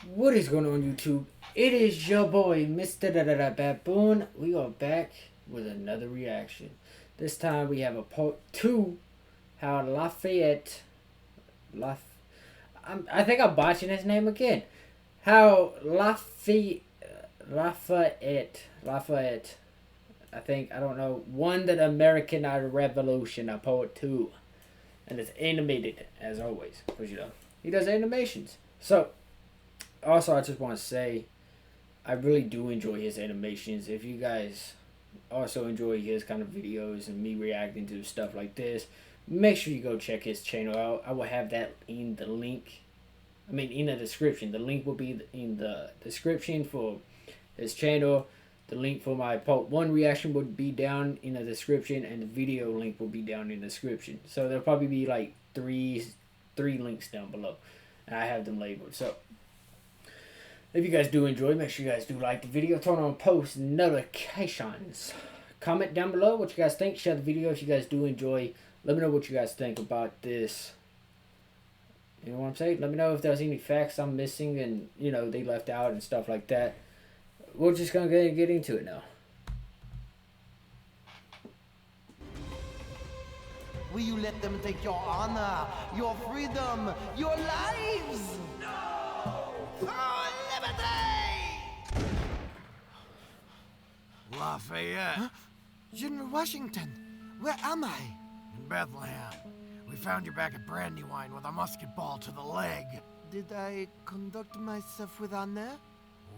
What is going on, YouTube? It is your boy, MrBaboon. We are back with another reaction. This time we have a part 2, how Lafayette, I think I'm botching his name again. How Lafayette, I don't know, won the American Revolution, a part 2. And it's animated, as always, because, he does animations. So, also, I just want to say, I really do enjoy his animations. If you guys also enjoy his kind of videos and me reacting to stuff like this, make sure you go check his channel out. I will have that in the link. In the description. The link will be in the description for his channel. The link for my part 1 reaction would be down in the description, and the video link will be down in the description. So there'll probably be like three links down below, and I have them labeled. So if you guys do enjoy, make sure you guys do like the video, turn on post notifications. Comment down below what you guys think. Share the video if you guys do enjoy. Let me know what you guys think about this. You know what I'm saying? Let me know if there's any facts I'm missing and, they left out and stuff like that. We're just going to get into it now. Will you let them take your honor, your freedom, your lives? No! For liberty! Lafayette. Huh? General Washington, where am I? In Bethlehem. We found you back at Brandywine with a musket ball to the leg. Did I conduct myself with honor?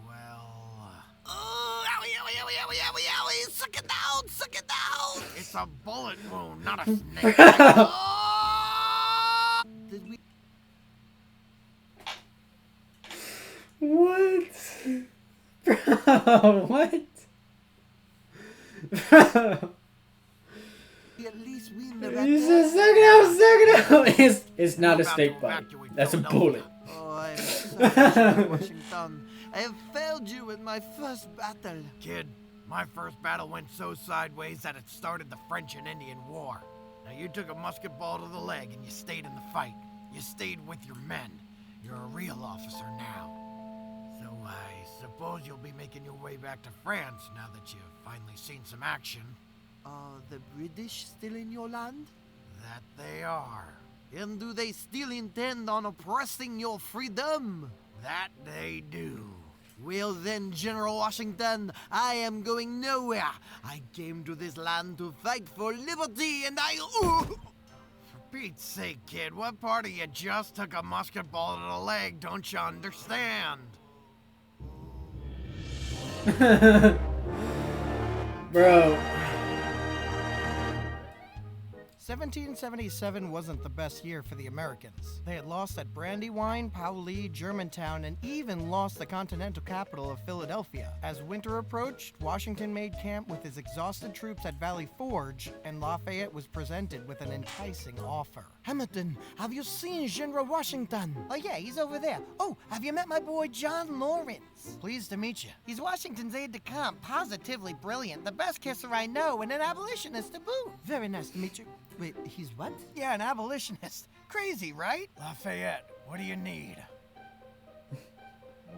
Well, Oh, owie, owie, owie, owie, owie, owie! Suck it down, suck it down! it's a bullet wound, not a snake. Oh! Did we? What? Bro, what? Bro. At least win the You said suck it out. It's not a snake bite. That's a bullet. Oh, I am sorry, Washington. I have failed you in my first battle. Kid, my first battle went so sideways that it started the French and Indian War. Now you took a musket ball to the leg and you stayed in the fight. You stayed with your men. You're a real officer now. So I suppose you'll be making your way back to France now that you've finally seen some action. Are the British still in your land? That they are. And do they still intend on oppressing your freedom? That they do. Well then, General Washington, I am going nowhere. I came to this land to fight for liberty, and For Pete's sake, kid, what part of you just took a musket ball to the leg don't you understand? Bro. 1777 wasn't the best year for the Americans. They had lost at Brandywine, Paoli, Germantown, and even lost the continental capital of Philadelphia. As winter approached, Washington made camp with his exhausted troops at Valley Forge, and Lafayette was presented with an enticing offer. Hamilton, have you seen General Washington? Oh yeah, he's over there. Oh, have you met my boy John Lawrence? Pleased to meet you. He's Washington's aide-de-camp, positively brilliant, the best kisser I know, and an abolitionist to boot. Very nice to meet you. Wait, he's what? Yeah, an abolitionist. Crazy, right? Lafayette, what do you need?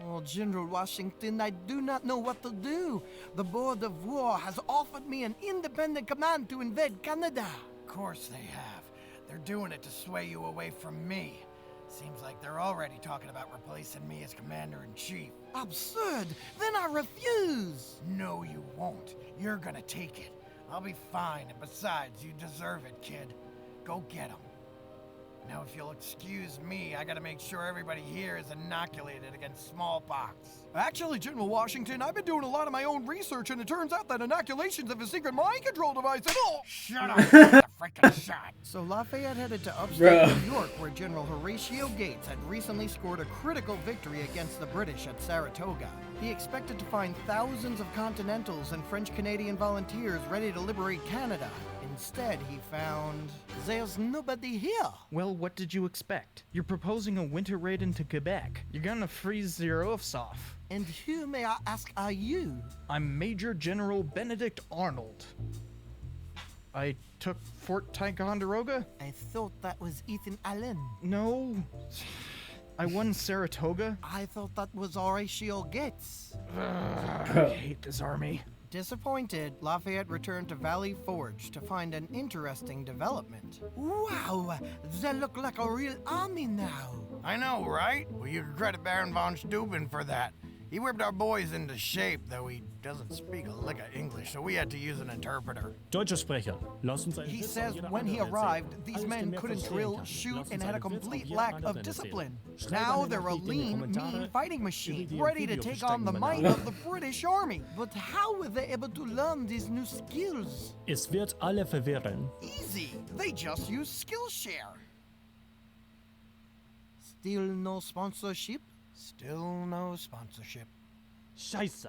Oh, General Washington, I do not know what to do. The Board of War has offered me an independent command to invade Canada. Of course they have. They're doing it to sway you away from me. Seems like they're already talking about replacing me as Commander-in-Chief. Absurd! Then I refuse! No, you won't. You're gonna take it. I'll be fine, and besides, you deserve it, kid. Go get him. Now, if you'll excuse me, I gotta make sure everybody here is inoculated against smallpox. Actually, General Washington, I've been doing a lot of my own research, and it turns out that inoculations have a secret mind control device. Oh! Shut up! The freaking shot. So Lafayette headed to upstate Bro. New York, where General Horatio Gates had recently scored a critical victory against the British at Saratoga. He expected to find thousands of Continentals and French-Canadian volunteers ready to liberate Canada. Instead, he found... There's nobody here. Well, what did you expect? You're proposing a winter raid into Quebec. You're gonna freeze their oafs off. And who, may I ask, are you? I'm Major General Benedict Arnold. I took Fort Ticonderoga? I thought that was Ethan Allen. No. I won Saratoga. I thought that was Horatio Gates. I hate this army. Disappointed, Lafayette returned to Valley Forge to find an interesting development. Wow, they look like a real army now. I know, right? Well, you can credit Baron von Steuben for that. He whipped our boys into shape, though he doesn't speak a lick of English, so we had to use an interpreter. Deutscher Sprecher, lass uns einen He Witz says von jeder when he anderen arrived, erzählen. these Alles, men der mehr couldn't verstehen drill, kann. shoot, Lass and uns had a einen Witz auf complete jeder lack of anderen discipline. erzählen. Schreib Now eine they're a Nachricht in die lean, Kommentare, mean fighting wie machine, die im ready to Video take on the verstecken might benannt. of the British Army. But how were they able to learn these new skills? Es wird alle verwirren. Easy, they just use Skillshare. Still no sponsorship? Still no sponsorship. Scheiße.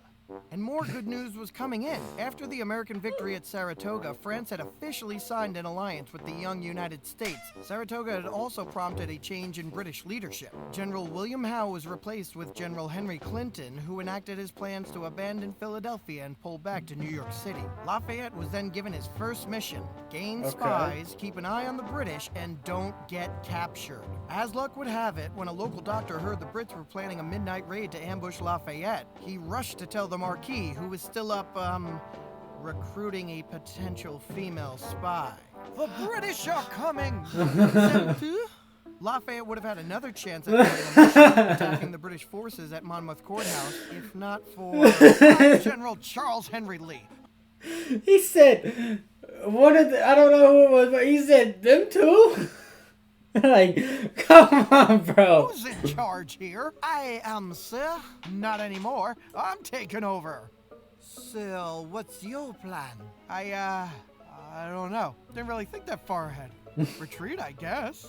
And more good news was coming in. After the American victory at Saratoga, France had officially signed an alliance with the young United States. Saratoga had also prompted a change in British leadership. General William Howe was replaced with General Henry Clinton, who enacted his plans to abandon Philadelphia and pull back to New York City. Lafayette was then given his first mission: gain spies, keep an eye on the British, and don't get captured. As luck would have it, when a local doctor heard the Brits were planning a midnight raid to ambush Lafayette, he rushed to tell the Marquis, who was still up, recruiting a potential female spy. The British are coming! Lafayette would have had another chance at attacking the British forces at Monmouth Courthouse, if not for General Charles Henry Lee. He said, one of the, I don't know who it was, but he said, them two? Like, come on, bro. Who's in charge here? I am, sir. Not anymore. I'm taking over. So, what's your plan? I don't know. Didn't really think that far ahead. Retreat, I guess.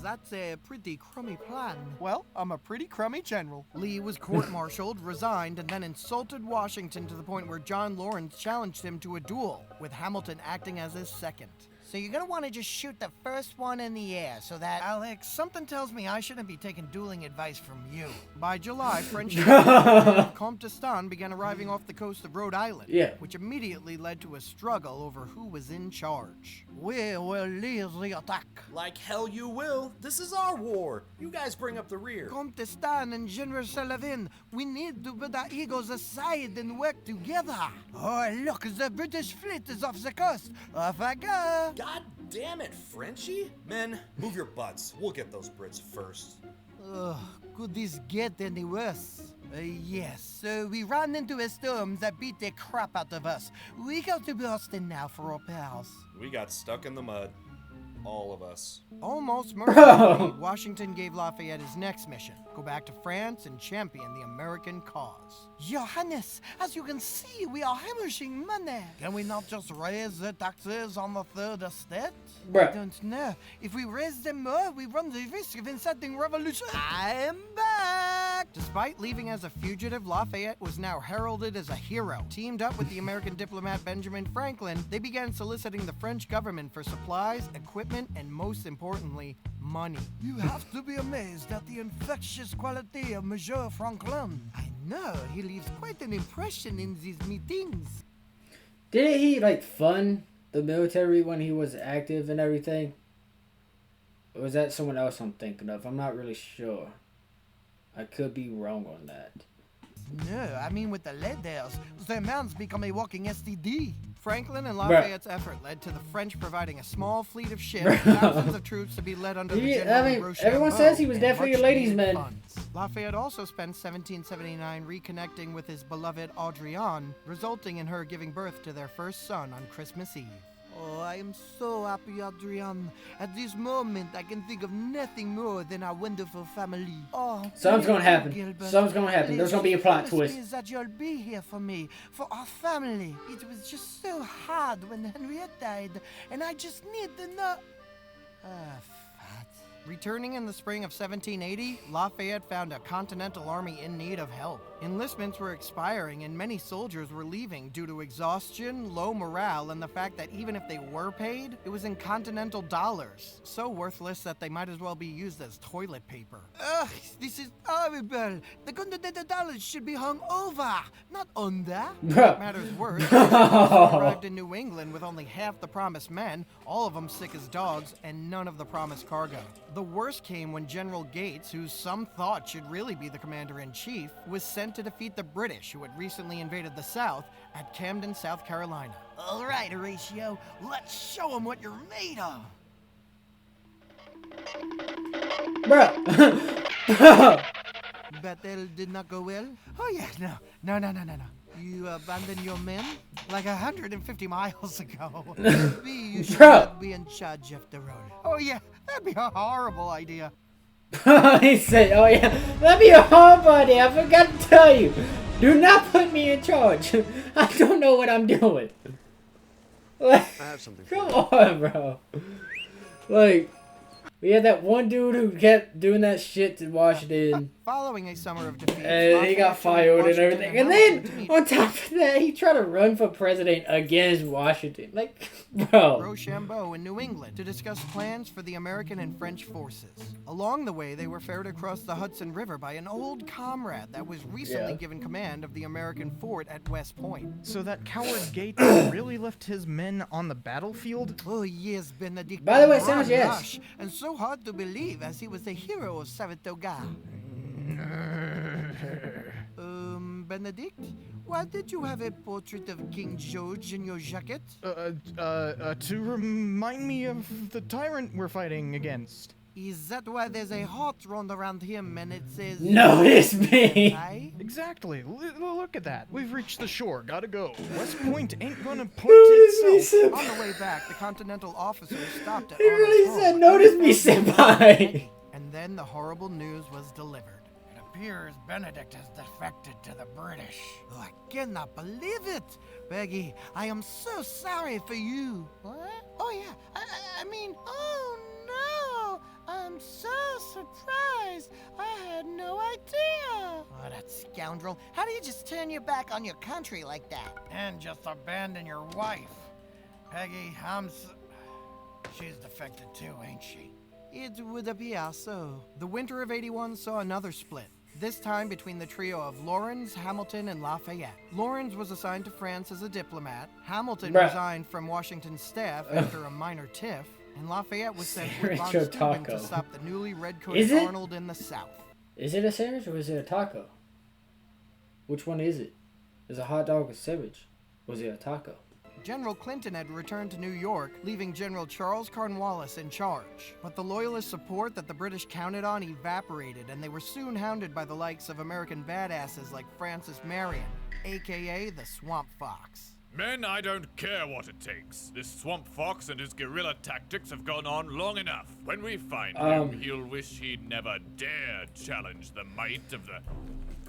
That's a pretty crummy plan. Well, I'm a pretty crummy general. Lee was court-martialed, resigned, and then insulted Washington to the point where John Lawrence challenged him to a duel, with Hamilton acting as his second. So you're gonna want to just shoot the first one in the air so that... Alex, something tells me I shouldn't be taking dueling advice from you. By July, French Comte d'Estaing began arriving off the coast of Rhode Island, which immediately led to a struggle over who was in charge. We will lead the attack. Like hell you will. This is our war. You guys bring up the rear. Comte d'Estaing and General Sullivan, we need to put our egos aside and work together. Oh, look, the British fleet is off the coast. Off I go. God damn it, Frenchie. Men, move your butts. We'll get those Brits first. Ugh, could this get any worse? Yes, so we ran into a storm that beat the crap out of us. We go to Boston now for repairs. We got stuck in the mud. All of us. Almost mercifully, Washington gave Lafayette his next mission: go back to France and champion the American cause. Johannes, as you can see, we are hemorrhaging money. Can we not just raise the taxes on the third estate? I don't know. If we raise them more, we run the risk of inciting revolution. I'm back! Despite leaving as a fugitive, Lafayette was now heralded as a hero. Teamed up with the American diplomat Benjamin Franklin, they began soliciting the French government for supplies, equipment, and most importantly, money. You have to be amazed at the infectious quality of Monsieur Franklin. I know, he leaves quite an impression in these meetings. Didn't he, like, fund the military when he was active and everything? Or was that someone else I'm thinking of? I'm not really sure. I could be wrong on that. No, I mean with the letters, the man's become a walking STD. Franklin and Lafayette's effort led to the French providing a small fleet of ships, thousands of troops to be led under the General Rochambeau, everyone says he was definitely a ladies' man. Lafayette also spent 1779 reconnecting with his beloved Adrienne, resulting in her giving birth to their first son on Christmas Eve. Oh, I am so happy, Adrienne. At this moment, I can think of nothing more than our wonderful family. Oh, something's gonna happen. Something's gonna happen. There's gonna be a plot twist. Is that you'll be here for me, for our family. It was just so hard when Henriette died, and I just need to know. Fat. Returning in the spring of 1780, Lafayette found a Continental Army in need of help. Enlistments were expiring and many soldiers were leaving due to exhaustion, low morale, and the fact that even if they were paid, it was in Continental dollars. So worthless that they might as well be used as toilet paper. Ugh, this is horrible. The Continental dollars should be hung over, not under. What matters worse, arrived in New England with only half the promised men, all of them sick as dogs, and none of the promised cargo. The worst came when General Gates, who some thought should really be the commander-in-chief, was sent to defeat the British, who had recently invaded the South, at Camden, South Carolina. All right, Horatio, let's show them what you're made of. Bro. Battle did not go well? Oh yeah, no. You abandoned your men? Like 150 miles ago. Maybe you should Bro. not be in charge of the road. Oh yeah, that'd be a horrible idea. He said, oh yeah, that'd be a horrible idea. I forgot to tell you. Do not put me in charge. I don't know what I'm doing. Like, I have something for come you. on, bro. Like, we had that one dude who kept doing that shit to Washington. Following a summer of defeats, And he got Lafayette fired and Washington everything. And Hamilton to then, meet on top of that, he tried to run for president against Washington. Like, bro. Rochambeau in New England to discuss plans for the American and French forces. Along the way, they were ferried across the Hudson River by an old comrade that was recently Yeah. given command of the American fort at West Point. So that coward Gates really left his men on the battlefield? Oh yes, Benedict. By the way, Grand Sandwich, yes. Rush, and so hard to believe as he was the hero of Saratoga. Benedict, why did you have a portrait of King George in your jacket? To remind me of the tyrant we're fighting against. Is that why there's a heart round around him and it says... Notice me. I? Exactly. Look at that. We've reached the shore. Gotta go. West Point ain't gonna point Notice me, itself. On senpai. the way back, the Continental officers stopped at He really Arnold's said, home. notice me, senpai. And then the horrible news was delivered. It appears Benedict has defected to the British. Oh, I cannot believe it! Peggy, I am so sorry for you. What? Oh yeah, I mean, oh no! I'm so surprised. I had no idea. Oh, that scoundrel. How do you just turn your back on your country like that? And just abandon your wife. Peggy, she's defected too, ain't she? It would appear so. The winter of '81 saw another split. This time between the trio of Laurens, Hamilton, and Lafayette. Laurens was assigned to France as a diplomat. Hamilton Bruh. resigned from Washington's staff after a minor tiff. And Lafayette was sent with von Sandwich or Steuben taco? to stop the newly Is red-coated it? Arnold in the South. Is it a sandwich or is it a taco? Which one is it? Is a hot dog a sandwich? Or is it a taco? General Clinton had returned to New York, leaving General Charles Cornwallis in charge. But the Loyalist support that the British counted on evaporated, and they were soon hounded by the likes of American badasses like Francis Marion, aka the Swamp Fox. Men, I don't care what it takes. This Swamp Fox and his guerrilla tactics have gone on long enough. When we find him, he'll wish he'd never dared challenge the might of the...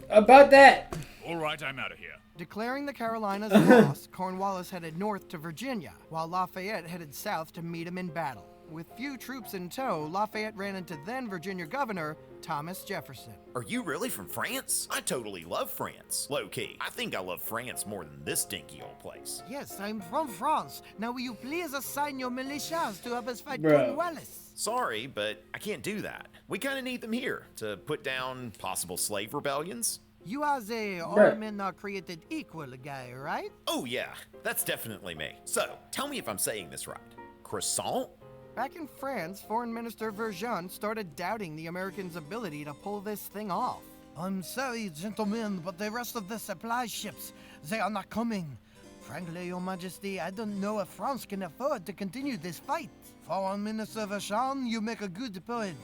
About that! All right, I'm out of here. Declaring the Carolinas lost, Cornwallis headed north to Virginia, while Lafayette headed south to meet him in battle. With few troops in tow, Lafayette ran into then Virginia Governor Thomas Jefferson. Are you really from France? I totally love France. Low-key, I think I love France more than this dinky old place. Yes, I'm from France. Now will you please assign your militias to help us fight Bro. Cornwallis? Sorry, but I can't do that. We kind of need them here to put down possible slave rebellions. You are the all Bruh. men are created equal guy, right? Oh yeah, that's definitely me. So, tell me if I'm saying this right. Croissant? Back in France, Foreign Minister Verjean started doubting the Americans' ability to pull this thing off. I'm sorry, gentlemen, but the rest of the supply ships, they are not coming. Frankly, Your Majesty, I don't know if France can afford to continue this fight. Foreign Minister Verjean, you make a good point.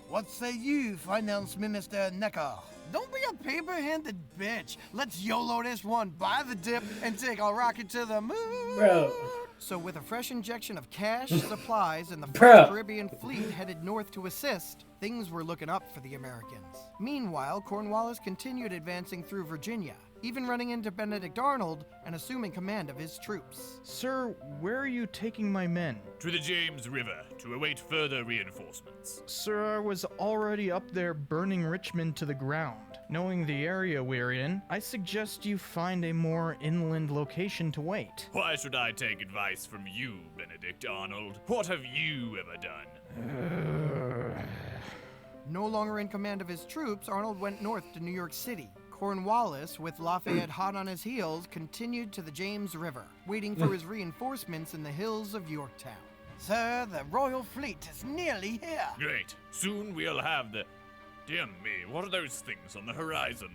What say you, Finance Minister Necker? Don't be a paper-handed bitch. Let's YOLO this one, buy the dip, and take a rocket to the moon. Bro. So with a fresh injection of cash, supplies, and the Bruh. French Caribbean fleet headed north to assist, things were looking up for the Americans. Meanwhile, Cornwallis continued advancing through Virginia, even running into Benedict Arnold and assuming command of his troops. Sir, where are you taking my men? To the James River to await further reinforcements. Sir, I was already up there burning Richmond to the ground. Knowing the area we're in, I suggest you find a more inland location to wait. Why should I take advice from you, Benedict Arnold? What have you ever done? No longer in command of his troops, Arnold went north to New York City. Cornwallis, with Lafayette hot on his heels, continued to the James River, waiting for his reinforcements in the hills of Yorktown. Sir, the royal fleet is nearly here. Great. Soon we'll have the... Dear me, what are those things on the horizon?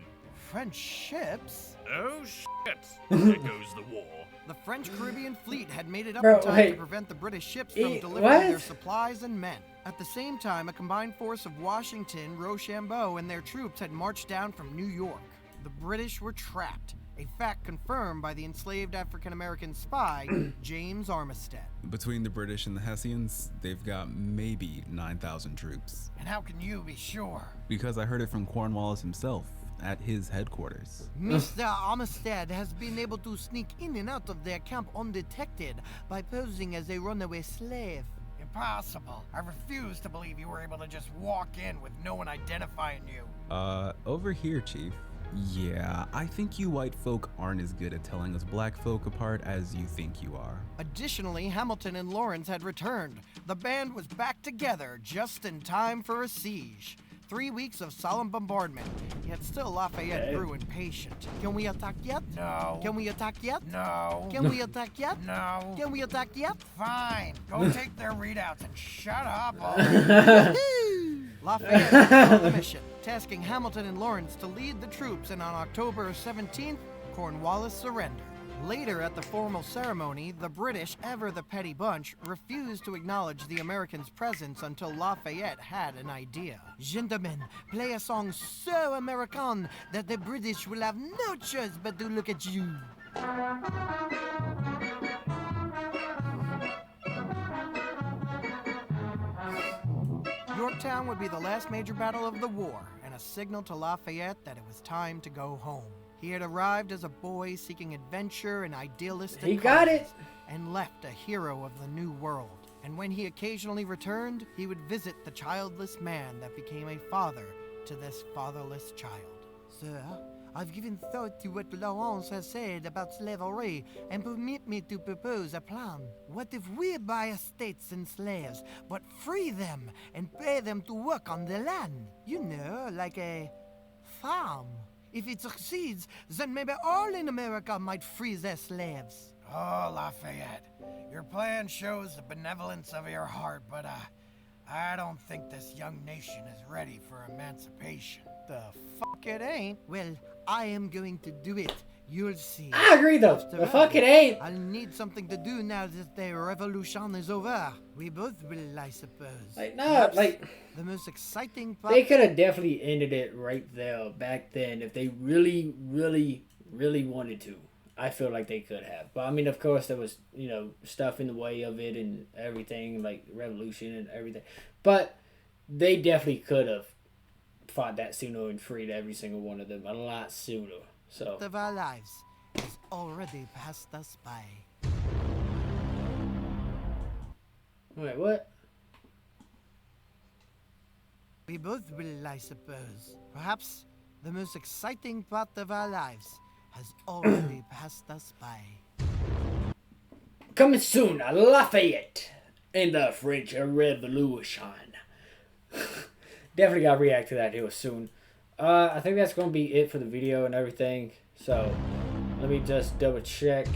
French ships? Oh, shit. There goes the war. The French Caribbean fleet had made it up Bro, in time wait. to prevent the British ships from delivering what? their supplies and men. At the same time, a combined force of Washington, Rochambeau, and their troops had marched down from New York. The British were trapped, a fact confirmed by the enslaved African-American spy, James Armistead. Between the British and the Hessians, they've got maybe 9,000 troops. And how can you be sure? Because I heard it from Cornwallis himself, at his headquarters. Mr. Armistead has been able to sneak in and out of their camp undetected by posing as a runaway slave. Impossible. I refuse to believe you were able to just walk in with no one identifying you. Over here, Chief. Yeah, I think you white folk aren't as good at telling us black folk apart as you think you are. Additionally, Hamilton and Lawrence had returned. The band was back together just in time for a siege. 3 weeks of solemn bombardment, yet still Lafayette grew impatient. Can we attack yet? No. Can we attack yet? No. Can we attack yet? No. Can we attack yet? Fine. Go take their readouts and shut up. Lafayette was on the mission, tasking Hamilton and Lawrence to lead the troops, and on October 17th, Cornwallis surrendered. Later at the formal ceremony, the British, ever the petty bunch, refused to acknowledge the Americans' presence until Lafayette had an idea. Gentlemen, play a song so American that the British will have no choice but to look at you. Yorktown would be the last major battle of the war, and a signal to Lafayette that it was time to go home. He had arrived as a boy seeking adventure and idealistic He got causes, it. and left a hero of the new world. And when he occasionally returned, he would visit the childless man that became a father to this fatherless child. Sir, I've given thought to what Lawrence has said about slavery and permit me to propose a plan. What if we buy estates and slaves, but free them and pay them to work on the land? You know, like a farm. If it succeeds, then maybe all in America might free their slaves. Oh, Lafayette, your plan shows the benevolence of your heart, but I don't think this young nation is ready for emancipation. The fuck it ain't. Well, I am going to do it. You'll see. I agree though. After The all, fuck it ain't. I'll need something to do now that the revolution is over. We both will, I suppose. Like, no, Perhaps like, the most exciting part. they could have definitely ended it right there back then if they really, really, really wanted to. I feel like they could have. But I mean, of course, there was, you know, stuff in the way of it and everything, like revolution and everything. But they definitely could have fought that sooner and freed every single one of them a lot sooner. So of our lives has already passed us by. wait, what? We both will, I suppose. Perhaps the most exciting part of our lives has already passed us by. Coming soon, Lafayette in the French Revolution. Definitely gotta react to that here soon. I think that's gonna be it for the video and everything. So let me just double check.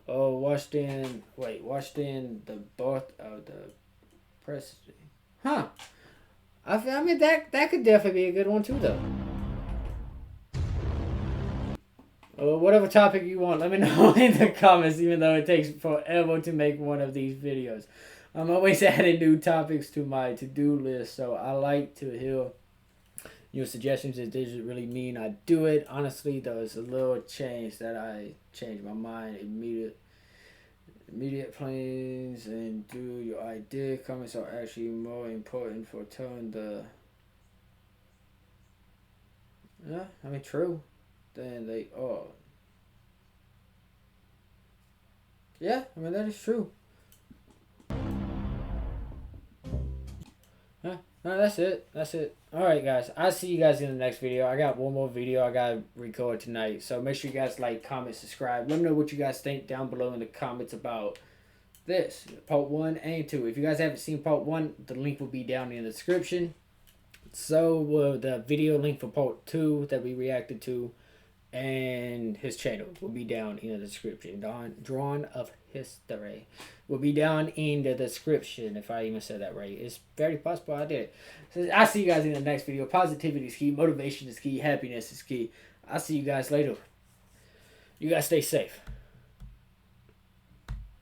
Oh, Washington the birth of the president. Huh. I mean that could definitely be a good one too though. Whatever topic you want, let me know in the comments, even though it takes forever to make one of these videos. I'm always adding new topics to my to-do list, so I like to hear your suggestions. It doesn't really mean I do it. Honestly, there's a little change that I changed my mind. Immediate plans and do your idea comments are actually more important for telling the... Yeah, I mean, true. Then they are. Yeah, I mean, that is true. Huh? No, that's it. That's it. Alright, guys. I'll see you guys in the next video. I got one more video I gotta record tonight. So make sure you guys like, comment, subscribe. Let me know what you guys think down below in the comments about this. Part 1 and 2. If you guys haven't seen part 1, the link will be down in the description. So will the video link for part 2 that we reacted to. and his channel will be down in the description. Drawn of History will be down in the description, if I even said that right. It's very possible I did it. So I'll see you guys in the next video. Positivity is key. Motivation is key. Happiness is key. I'll see you guys later. You guys stay safe.